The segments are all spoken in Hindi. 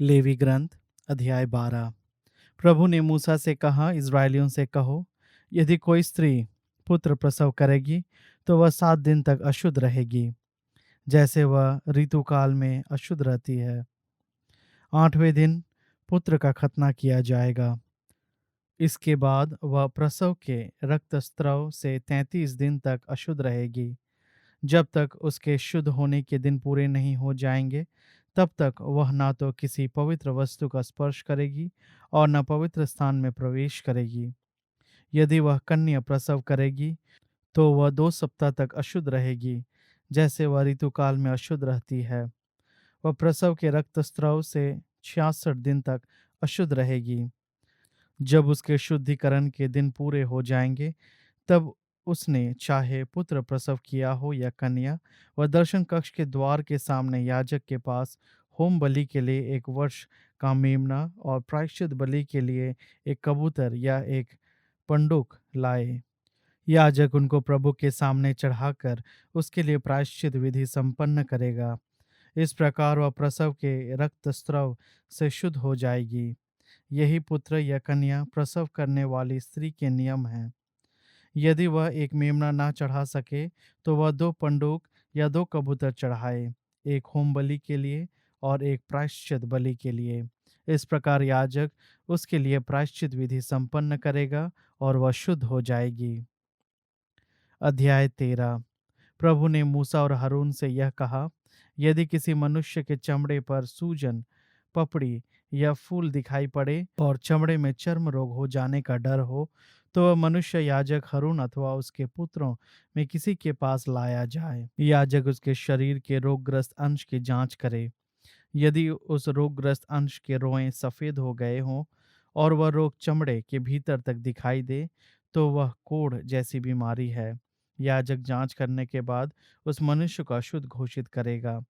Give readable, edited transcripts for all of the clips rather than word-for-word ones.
लेवी ग्रंथ अध्याय 12। प्रभु ने मूसा से कहा, इज़राइलियों से कहो, यदि कोई स्त्री पुत्र प्रसव करेगी तो वह 7 दिन तक अशुद्ध रहेगी, जैसे वह ऋतुकाल में अशुद्ध रहती है। 8वें दिन पुत्र का खतना किया जाएगा। इसके बाद वह प्रसव के रक्तस्राव से 33 दिन तक अशुद्ध रहेगी। जब तक उसके शुद्ध होने के दिन पूरे नहीं हो जाएंगे, तब तक वह ना तो किसी पवित्र वस्तु का स्पर्श करेगी और न पवित्र स्थान में प्रवेश करेगी। यदि वह कन्या प्रसव करेगी तो वह 2 सप्ताह तक अशुद्ध रहेगी, जैसे वह ऋतुकाल में अशुद्ध रहती है। वह प्रसव के रक्तस्राव से 66 दिन तक अशुद्ध रहेगी। जब उसके शुद्धिकरण के दिन पूरे हो जाएंगे, तब उसने चाहे पुत्र प्रसव किया हो या कन्या, वह दर्शन कक्ष के द्वार के सामने याजक के पास होम बलि के लिए 1 वर्ष का मेमना और प्रायश्चित बलि के लिए एक कबूतर या एक पंडुक लाए। याजक उनको प्रभु के सामने चढ़ाकर उसके लिए प्रायश्चित विधि संपन्न करेगा। इस प्रकार वह प्रसव के रक्तस्राव से शुद्ध हो जाएगी। यही पुत्र या कन्या प्रसव करने वाली स्त्री के नियम हैं। यदि वह एक मेमना ना चढ़ा सके, तो वह 2 पंडूक या 2 कबूतर चढ़ाए, एक होम बलि के लिए और एक प्रायश्चित बलि के लिए। इस प्रकार याजक उसके लिए प्रायश्चित विधि संपन्न करेगा और वह शुद्ध हो जाएगी। अध्याय 13। प्रभु ने मूसा और हारून से यह कहा, यदि किसी मनुष्य के चमड़े पर सूजन, पपड़ी या फूल दिखाई पड़े और चमड़े में चर्म रोग हो जाने का डर हो, तो वह मनुष्य याजक हारून अथवा उसके पुत्रों में किसी के पास लाया जाए। याजक उसके शरीर के रोगग्रस्त अंश की जांच करे। यदि उस रोगग्रस्त अंश के रोएं सफ़ेद हो गए हों और वह रोग चमड़े के भीतर तक दिखाई दे, तो वह कोढ़ जैसी बीमारी है। याजक जांच करने के बाद उस मनुष्य को अशुद्ध घोषित करेगा।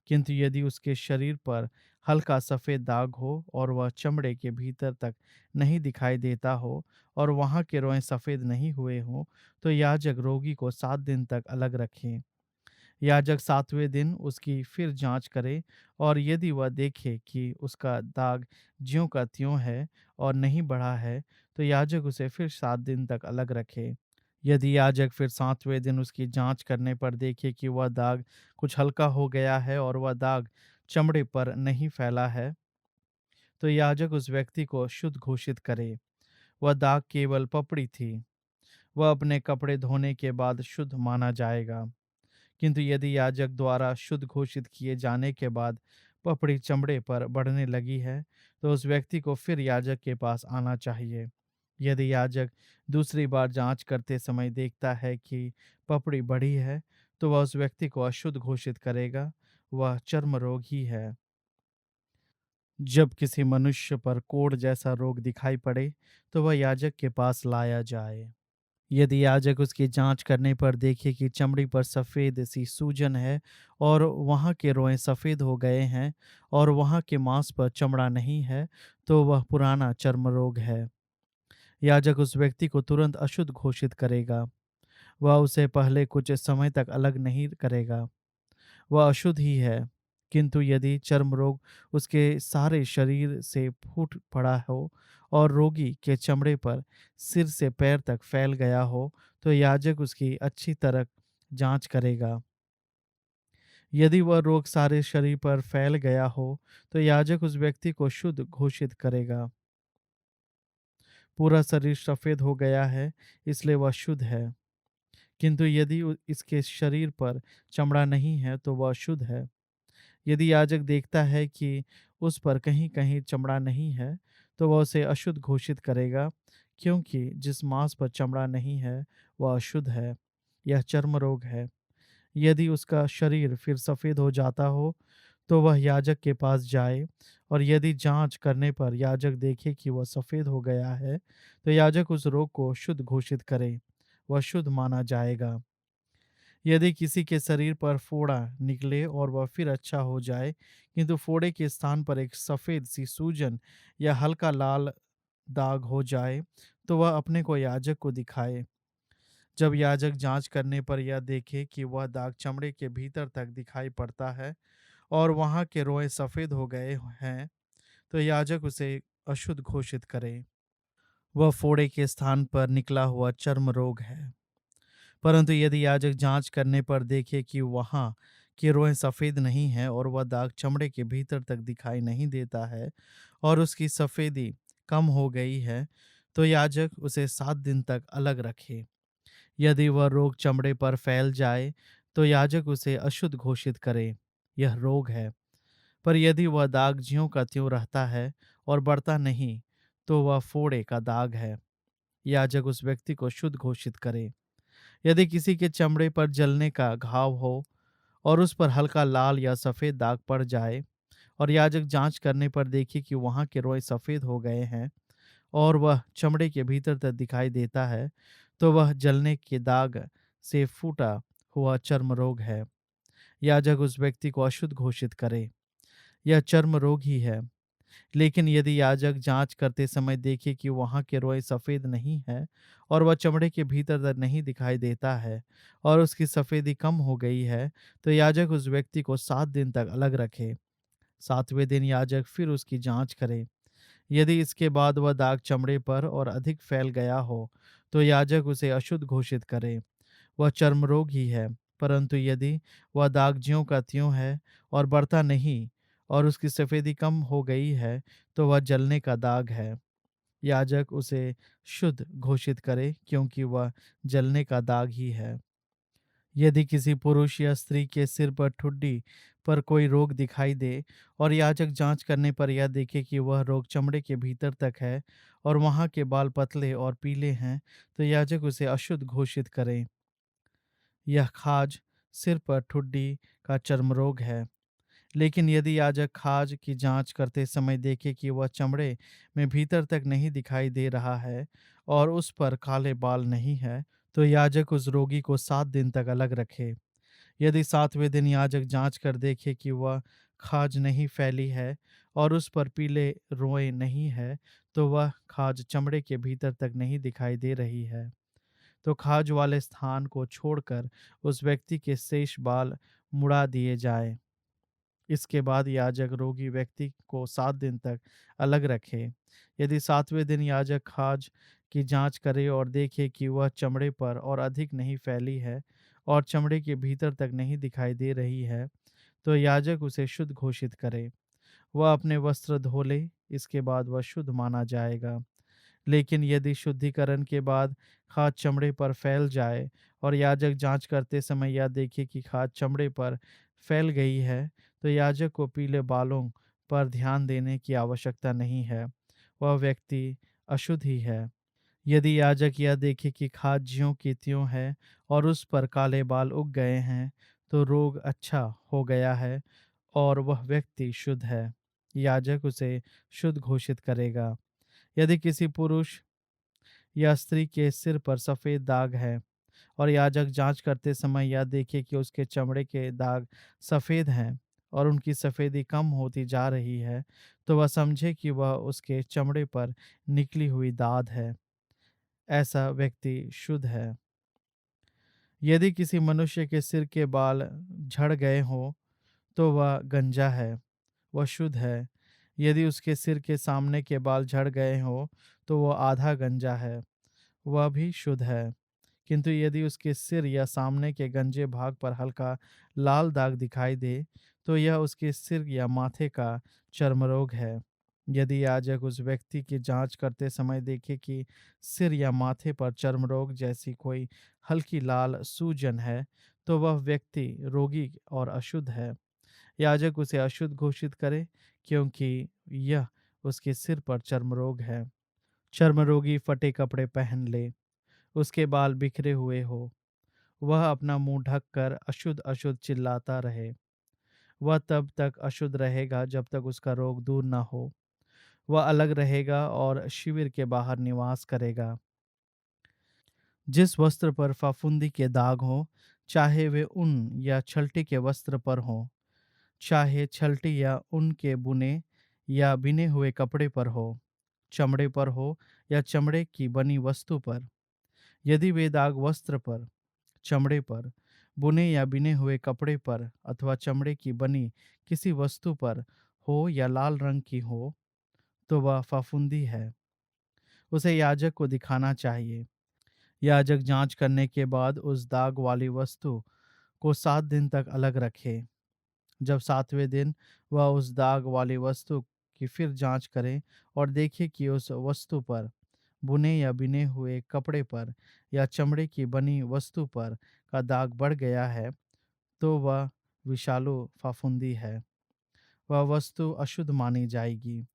किंतु यदि उसके शरीर पर हल्का सफ़ेद दाग हो और वह चमड़े के भीतर तक नहीं दिखाई देता हो और वहाँ के रोएं सफ़ेद नहीं हुए हों, तो याजक रोगी को 7 दिन तक अलग रखे। याजक 7वें दिन उसकी फिर जांच करे, और यदि वह देखे कि उसका दाग ज्यों का त्यों है और नहीं बढ़ा है, तो याजक उसे फिर 7 दिन तक अलग रखे। यदि याजक फिर 7वें दिन उसकी जांच करने पर देखे कि वह दाग कुछ हल्का हो गया है और वह दाग चमड़े पर नहीं फैला है, तो याजक उस व्यक्ति को शुद्ध घोषित करे। वह दाग केवल पपड़ी थी। वह अपने कपड़े धोने के बाद शुद्ध माना जाएगा। किंतु यदि याजक द्वारा शुद्ध घोषित किए जाने के बाद पपड़ी चमड़े पर बढ़ने लगी है, तो उस व्यक्ति को फिर याजक के पास आना चाहिए। यदि याजक दूसरी बार जांच करते समय देखता है कि पपड़ी बढ़ी है, तो वह उस व्यक्ति को अशुद्ध घोषित करेगा। वह चर्म रोग ही है। जब किसी मनुष्य पर कोढ़ जैसा रोग दिखाई पड़े, तो वह याजक के पास लाया जाए। यदि याजक उसकी जांच करने पर देखे कि चमड़ी पर सफ़ेद सी सूजन है और वहाँ के रोएं सफ़ेद हो गए हैं और वहाँ के मांस पर चमड़ा नहीं है, तो वह पुराना चर्म रोग है। याजक उस व्यक्ति को तुरंत अशुद्ध घोषित करेगा। वह उसे पहले कुछ समय तक अलग नहीं करेगा। वह अशुद्ध ही है। किंतु यदि चर्म रोग उसके सारे शरीर से फूट पड़ा हो और रोगी के चमड़े पर सिर से पैर तक फैल गया हो, तो याजक उसकी अच्छी तरह जांच करेगा। यदि वह रोग सारे शरीर पर फैल गया हो, तो याजक उस व्यक्ति को शुद्ध घोषित करेगा। पूरा शरीर सफेद हो गया है, इसलिए वह शुद्ध है। किंतु यदि इसके शरीर पर चमड़ा नहीं है, तो वह अशुद्ध है। यदि याजक देखता है कि उस पर कहीं कहीं चमड़ा नहीं है, तो वह उसे अशुद्ध घोषित करेगा, क्योंकि जिस मांस पर चमड़ा नहीं है वह अशुद्ध है। यह चर्म रोग है। यदि उसका शरीर फिर सफ़ेद हो जाता हो, तो वह याजक के पास जाए, और यदि जांच करने पर याजक देखे कि वह सफ़ेद हो गया है, तो याजक उस रोग को शुद्ध घोषित करे। वह शुद्ध माना जाएगा। यदि किसी के शरीर पर फोड़ा निकले और वह फिर अच्छा हो जाए, किंतु फोड़े के स्थान पर एक सफ़ेद सी सूजन या हल्का लाल दाग हो जाए, तो वह अपने को याजक को दिखाए। जब याजक जांच करने पर यह देखे कि वह दाग चमड़े के भीतर तक दिखाई पड़ता है और वहाँ के रोएं सफ़ेद हो गए हैं, तो याजक उसे अशुद्ध घोषित करे। वह फोड़े के स्थान पर निकला हुआ चर्म रोग है। परंतु यदि याजक जांच करने पर देखे कि वहां की रोएं सफेद नहीं है और वह दाग चमड़े के भीतर तक दिखाई नहीं देता है और उसकी सफेदी कम हो गई है, तो याजक उसे 7 दिन तक अलग रखे। यदि वह रोग चमड़े पर फैल जाए तो याजक उसे अशुद्ध घोषित करे, यह रोग है। पर यदि वह दाग ज्यों का त्यों रहता है और बढ़ता नहीं, तो वह फोड़े का दाग है। याजक उस व्यक्ति को शुद्ध घोषित करे। यदि किसी के चमड़े पर जलने का घाव हो और उस पर हल्का लाल या सफेद दाग पड़ जाए और याजक जांच करने पर देखे कि वहां के रोए सफेद हो गए हैं और वह चमड़े के भीतर तक दिखाई देता है, तो वह जलने के दाग से फूटा हुआ चर्म रोग है। याजक उस व्यक्ति को अशुद्ध घोषित करे, यह चर्म रोग ही है। लेकिन यदि याजक जांच करते समय देखे कि वहां के रोए सफेद नहीं है और वह चमड़े के भीतर तक नहीं दिखाई देता है और उसकी सफेदी कम हो गई है, तो याजक उस व्यक्ति को 7 दिन तक अलग रखे। 7वें दिन याजक फिर उसकी जांच करे। यदि इसके बाद वह दाग चमड़े पर और अधिक फैल गया हो, तो याजक उसे अशुद्ध घोषित करे, वह चर्म रोग ही है। परंतु यदि वह दाग ज्यों का त्यों है और बढ़ता नहीं और उसकी सफेदी कम हो गई है, तो वह जलने का दाग है। याजक उसे शुद्ध घोषित करे, क्योंकि वह जलने का दाग ही है। यदि किसी पुरुष या स्त्री के सिर पर ठुड्डी पर कोई रोग दिखाई दे और याजक जांच करने पर यह देखे कि वह रोग चमड़े के भीतर तक है और वहां के बाल पतले और पीले हैं, तो याजक उसे अशुद्ध घोषित करे। यह खाज सिर पर ठुड्डी का चर्म रोग है। लेकिन यदि याजक खाज की जांच करते समय देखे कि वह चमड़े में भीतर तक नहीं दिखाई दे रहा है और उस पर काले बाल नहीं है, तो याजक उस रोगी को 7 दिन तक अलग रखे। यदि 7वें दिन याजक जांच कर देखे कि वह खाज नहीं फैली है और उस पर पीले रोए नहीं है, तो वह खाज चमड़े के भीतर तक नहीं दिखाई दे रही है, तो खाज वाले स्थान को छोड़कर उस व्यक्ति के शेष बाल मुड़ा दिए जाए। इसके बाद याजक रोगी व्यक्ति को 7 दिन तक अलग रखे। यदि 7वें दिन याजक खाज की जांच करे और देखे कि वह चमड़े पर और अधिक नहीं फैली है और चमड़े के भीतर तक नहीं दिखाई दे रही है, तो याजक उसे शुद्ध घोषित करे। वह अपने वस्त्र धो ले, इसके बाद वह शुद्ध माना जाएगा। लेकिन यदि शुद्धिकरण के बाद खाद चमड़े पर फैल जाए और याजक जांच करते समय यह देखे कि खाद चमड़े पर फैल गई है, तो याजक को पीले बालों पर ध्यान देने की आवश्यकता नहीं है, वह व्यक्ति अशुद्ध ही है। यदि याजक यह देखे कि खाद ज्यों की त्यों है और उस पर काले बाल उग गए हैं, तो रोग अच्छा हो गया है और वह व्यक्ति शुद्ध है। याजक उसे शुद्ध घोषित करेगा। यदि किसी पुरुष या स्त्री के सिर पर सफेद दाग है और याजक जांच करते समय यह देखे कि उसके चमड़े के दाग सफेद हैं और उनकी सफेदी कम होती जा रही है, तो वह समझे कि वह उसके चमड़े पर निकली हुई दाद है। ऐसा व्यक्ति शुद्ध है। यदि किसी मनुष्य के सिर के बाल झड़ गए हों, तो वह गंजा है, वह शुद्ध है। यदि उसके सिर के सामने के बाल झड़ गए हों, तो वह आधा गंजा है, वह भी शुद्ध है। किंतु यदि उसके सिर या सामने के गंजे भाग पर हल्का लाल दाग दिखाई दे, तो यह उसके सिर या माथे का चर्म रोग है। यदि याजक उस व्यक्ति की जांच करते समय देखे कि सिर या माथे पर चर्म रोग जैसी कोई हल्की लाल सूजन है, तो वह व्यक्ति रोगी और अशुद्ध है। याजक उसे अशुद्ध घोषित करे, क्योंकि यह उसके सिर पर चर्म रोग है। चर्म रोगी फटे कपड़े पहन ले, उसके बाल बिखरे हुए हो, वह अपना मुंह ढककर अशुद्ध अशुद्ध चिल्लाता रहे। वह तब तक अशुद्ध रहेगा जब तक उसका रोग दूर न हो। वह अलग रहेगा और शिविर के बाहर निवास करेगा। जिस वस्त्र पर फफूंदी के दाग हो, चाहे वे ऊन या छलटी के वस्त्र पर हो, चाहे छलटी या ऊन के बुने या बिने हुए कपड़े पर हो, चमड़े पर हो या चमड़े की बनी वस्तु पर, यदि वे दाग वस्त्र पर, चमड़े पर, बुने या बिने हुए कपड़े पर अथवा चमड़े की बनी किसी वस्तु पर हो या लाल रंग की हो, तो वह फफूंदी है, उसे याजक को दिखाना चाहिए। याजक जांच करने के बाद उस दाग वाली वस्तु को 7 दिन तक अलग रखे। जब 7वें दिन वह उस दाग वाली वस्तु की फिर जांच करे और देखे कि उस वस्तु पर, बुने या बिने हुए कपड़े पर या चमड़े की बनी वस्तु पर का दाग बढ़ गया है, तो वह विषालु फफूंदी है। वह वस्तु अशुद्ध मानी जाएगी।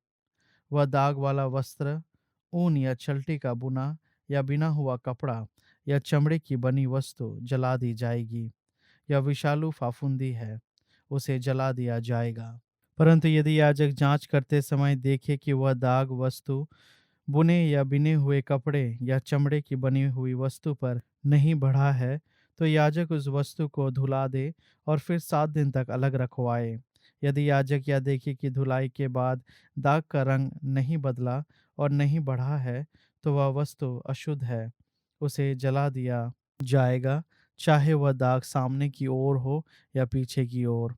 वह दाग वाला वस्त्र, ऊन या छलटी का बुना या बिना हुआ कपड़ा या चमड़े की बनी वस्तु जला दी जाएगी। यह विषालु फाफूंदी है, उसे जला दिया जाएगा। परंतु यदि याजक जांच करते समय देखे कि वह दाग वस्तु बुने या बिने हुए कपड़े या चमड़े की बनी हुई वस्तु पर नहीं बढ़ा है, तो याजक उस वस्तु को धुला दे और फिर 7 दिन तक अलग रखवाए। यदि याजक यह देखे कि धुलाई के बाद दाग का रंग नहीं बदला और नहीं बढ़ा है, तो वह वस्तु अशुद्ध है, उसे जला दिया जाएगा, चाहे वह दाग सामने की ओर हो या पीछे की ओर।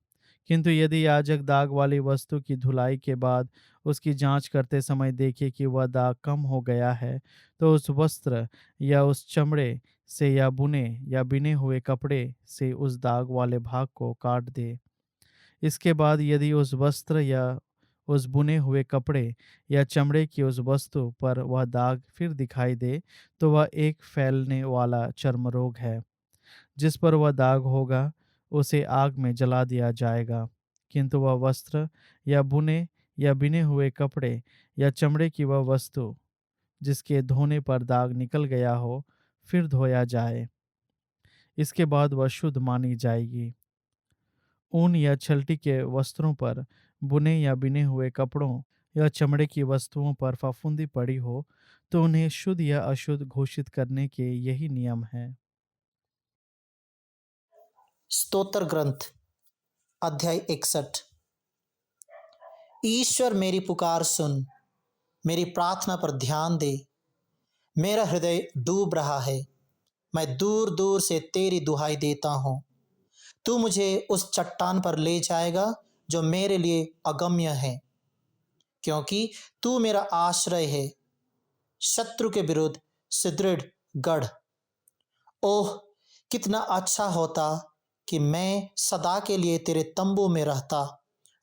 किंतु यदि याजक दाग वाली वस्तु की धुलाई के बाद उसकी जांच करते समय देखे कि वह दाग कम हो गया है, तो उस वस्त्र या उस चमड़े से या बुने या बिने हुए कपड़े से उस दाग वाले भाग को काट दे। इसके बाद यदि उस वस्त्र या उस बुने हुए कपड़े या चमड़े की उस वस्तु पर वह दाग फिर दिखाई दे, तो वह एक फैलने वाला चर्म रोग है। जिस पर वह दाग होगा उसे आग में जला दिया जाएगा। किंतु वह वस्त्र या बुने या बिने हुए कपड़े या चमड़े की वह वस्तु जिसके धोने पर दाग निकल गया हो, फिर धोया जाए। इसके बाद वह शुद्ध मानी जाएगी। ऊन या छलटी के वस्त्रों पर, बुने या बिने हुए कपड़ों या चमड़े की वस्तुओं पर फफूंदी पड़ी हो, तो उन्हें शुद्ध या अशुद्ध घोषित करने के यही नियम हैं। स्तोत्र ग्रंथ अध्याय 61। ईश्वर मेरी पुकार सुन, मेरी प्रार्थना पर ध्यान दे। मेरा हृदय डूब रहा है, मैं दूर दूर से तेरी दुहाई देता हूँ। तू मुझे उस चट्टान पर ले जाएगा जो मेरे लिए अगम्य है, क्योंकि तू मेरा आश्रय है, शत्रु के विरुद्ध सुदृढ़ गढ़। ओह, कितना अच्छा होता कि मैं सदा के लिए तेरे तंबू में रहता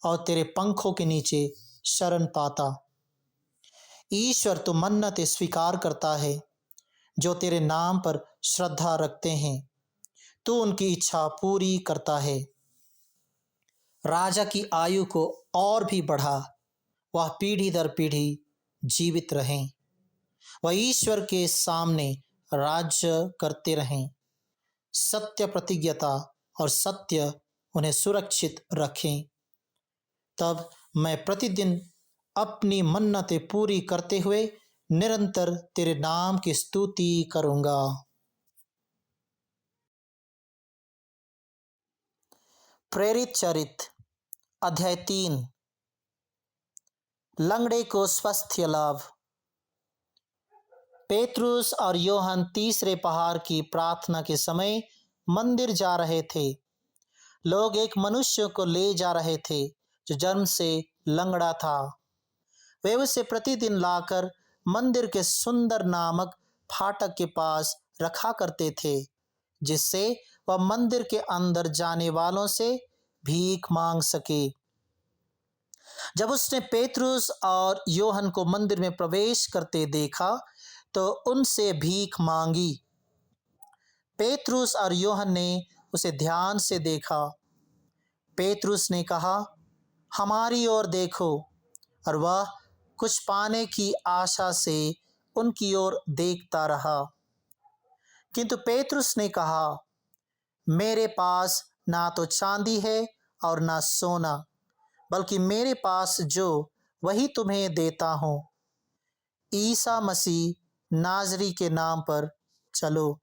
और तेरे पंखों के नीचे शरण पाता। ईश्वर तो मन्नतें स्वीकार करता है जो तेरे नाम पर श्रद्धा रखते हैं। तू उनकी इच्छा पूरी करता है। राजा की आयु को और भी बढ़ा, वह पीढ़ी दर पीढ़ी जीवित रहें। वह ईश्वर के सामने राज्य करते रहें। सत्य प्रतिज्ञता और सत्य उन्हें सुरक्षित रखें। तब मैं प्रतिदिन अपनी मन्नतें पूरी करते हुए निरंतर तेरे नाम की स्तुति करूंगा। प्रेरित चरित्र अध्याय 3। लंगड़े को स्वास्थ्य लाभ। पेतरुस और योहन तीसरे पहाड़ की प्रार्थना के समय मंदिर जा रहे थे। लोग एक मनुष्य को ले जा रहे थे जो जन्म से लंगड़ा था। वे उसे प्रतिदिन लाकर मंदिर के सुंदर नामक फाटक के पास रखा करते थे, जिससे वह मंदिर के अंदर जाने वालों से भीख मांग सके। जब उसने पेतरुस और योहन को मंदिर में प्रवेश करते देखा, तो उनसे भीख मांगी। पेतरुस और योहन ने उसे ध्यान से देखा। पेतरुस ने कहा, हमारी ओर देखो, और वह कुछ पाने की आशा से उनकी ओर देखता रहा। किंतु पेतरुस ने कहा, मेरे पास ना तो चांदी है और ना सोना, बल्कि मेरे पास जो वही तुम्हें देता हूँ। ईसा मसीह नाजरी के नाम पर चलो।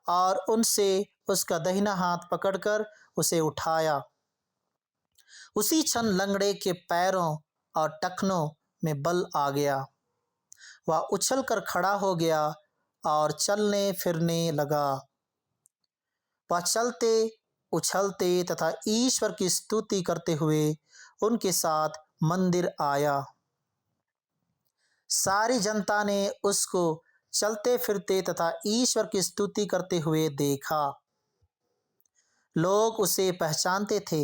और उनसे उसका दाहिना हाथ पकड़कर उसे उठाया। उसी क्षण लंगड़े के पैरों और टखनों में बल आ गया। वह उछलकर खड़ा हो गया और चलने फिरने लगा। वह चलते, उछलते तथा ईश्वर की स्तुति करते हुए उनके साथ मंदिर आया। सारी जनता ने उसको चलते फिरते तथा ईश्वर की स्तुति करते हुए देखा। लोग उसे पहचानते थे,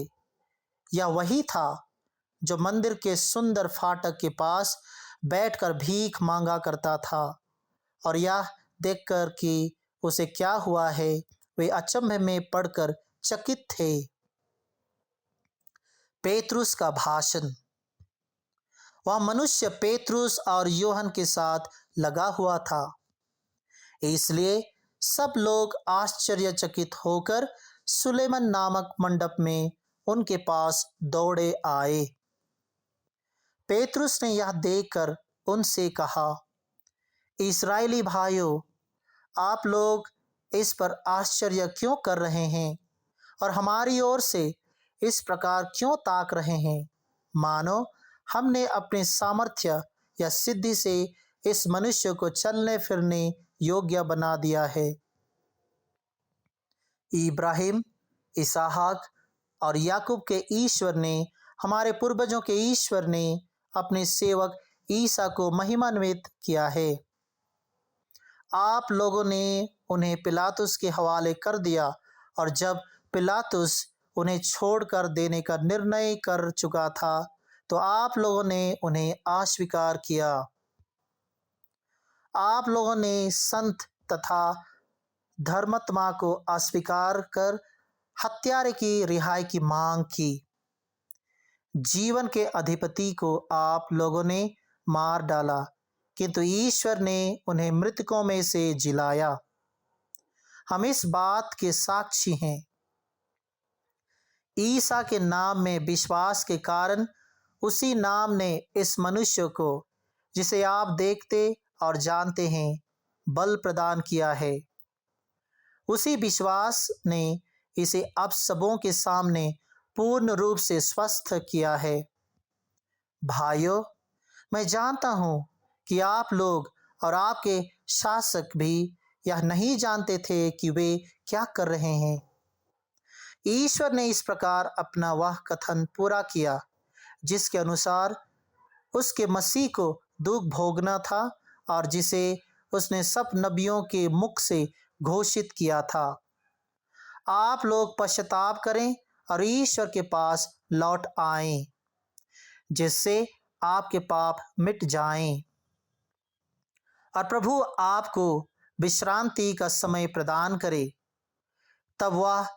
यह वही था जो मंदिर के सुंदर फाटक के पास बैठकर भीख मांगा करता था। और यह देखकर कि उसे क्या हुआ है, वे अचंभे में पड़कर चकित थे। पेतरुस का भाषण। वह मनुष्य पेतरुस और यूहन्ना के साथ लगा हुआ था, इसलिए सब लोग आश्चर्यचकित होकर सुलेमान नामक मंडप में उनके पास दौड़े आए। पेतरुस ने यह देखकर उनसे कहा, इस्राएली भाइयों, आप लोग इस पर आश्चर्य क्यों कर रहे हैं और हमारी ओर से इस प्रकार क्यों ताक रहे हैं, मानो हमने अपने सामर्थ्य या सिद्धि से इस मनुष्य को चलने फिरने योग्य बना दिया है। इब्राहिम, इसहाक और याकूब के ईश्वर ने, हमारे पूर्वजों के ईश्वर ने अपने सेवक ईसा को महिमान्वित किया है। आप लोगों ने उन्हें पिलातुस के हवाले कर दिया और जब पिलातुस उन्हें छोड़कर देने का निर्णय कर चुका था, तो आप लोगों ने उन्हें अस्वीकार किया। आप लोगों ने संत तथा धर्मात्मा को अस्वीकार कर हत्यारे की रिहाई की मांग की। जीवन के अधिपति को आप लोगों ने मार डाला, किंतु ईश्वर ने उन्हें मृतकों में से जिलाया। हम इस बात के साक्षी हैं। ईसा के नाम में विश्वास के कारण उसी नाम ने इस मनुष्य को, जिसे आप देखते और जानते हैं, बल प्रदान किया है। उसी विश्वास ने इसे अब सबों के सामने पूर्ण रूप से स्वस्थ किया है। भाइयों, मैं जानता हूं कि आप लोग और आपके शासक भी यह नहीं जानते थे कि वे क्या कर रहे हैं। ईश्वर ने इस प्रकार अपना वह कथन पूरा किया जिसके अनुसार उसके मसीह को दुख भोगना था और जिसे उसने सब नबियों के मुख से घोषित किया था। आप लोग पश्चाताप करें और ईश्वर के पास लौट आएं, जिससे आपके पाप मिट जाएं और प्रभु आपको विश्रांति का समय प्रदान करे। तब वह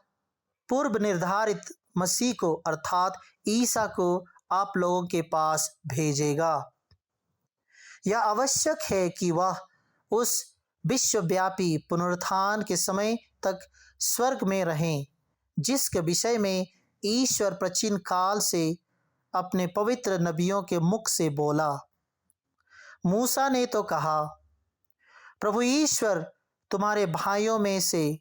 पूर्व निर्धारित मसीह को अर्थात ईसा को आप लोगों के पास भेजेगा। यह आवश्यक है कि वह उस विश्वव्यापी पुनरुत्थान के समय तक स्वर्ग में रहें, जिसके विषय में ईश्वर प्राचीन काल से अपने पवित्र नबियों के मुख से बोला। मूसा ने तो कहा, प्रभु ईश्वर तुम्हारे भाइयों में से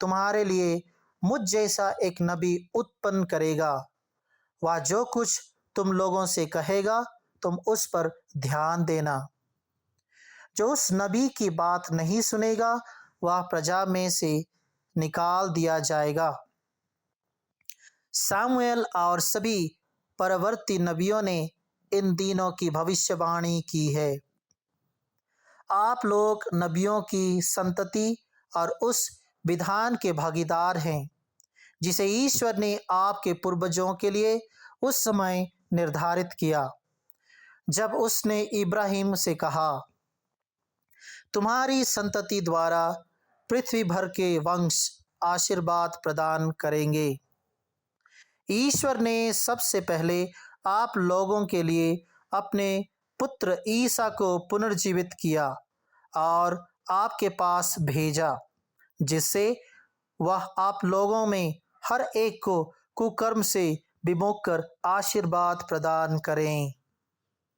तुम्हारे लिए मुझ जैसा एक नबी उत्पन्न करेगा। वह जो कुछ तुम लोगों से कहेगा, तुम उस पर ध्यान देना। जो उस नबी की बात नहीं सुनेगा, वह प्रजा में से निकाल दिया जाएगा। सामुएल और सभी परवर्ती नबियों ने इन दिनों की भविष्यवाणी की है। आप लोग नबियों की संतति और उस विधान के भागीदार हैं जिसे ईश्वर ने आपके पूर्वजों के लिए उस समय निर्धारित किया, जब उसने इब्राहिम से कहा, तुम्हारी संतति द्वारा पृथ्वी भर के वंश आशीर्वाद प्रदान करेंगे। ईश्वर ने सबसे पहले आप लोगों के लिए अपने पुत्र ईसा को पुनर्जीवित किया और आपके पास भेजा, जिससे वह आप लोगों में हर एक को कुकर्म से विमुख कर आशीर्वाद प्रदान करें।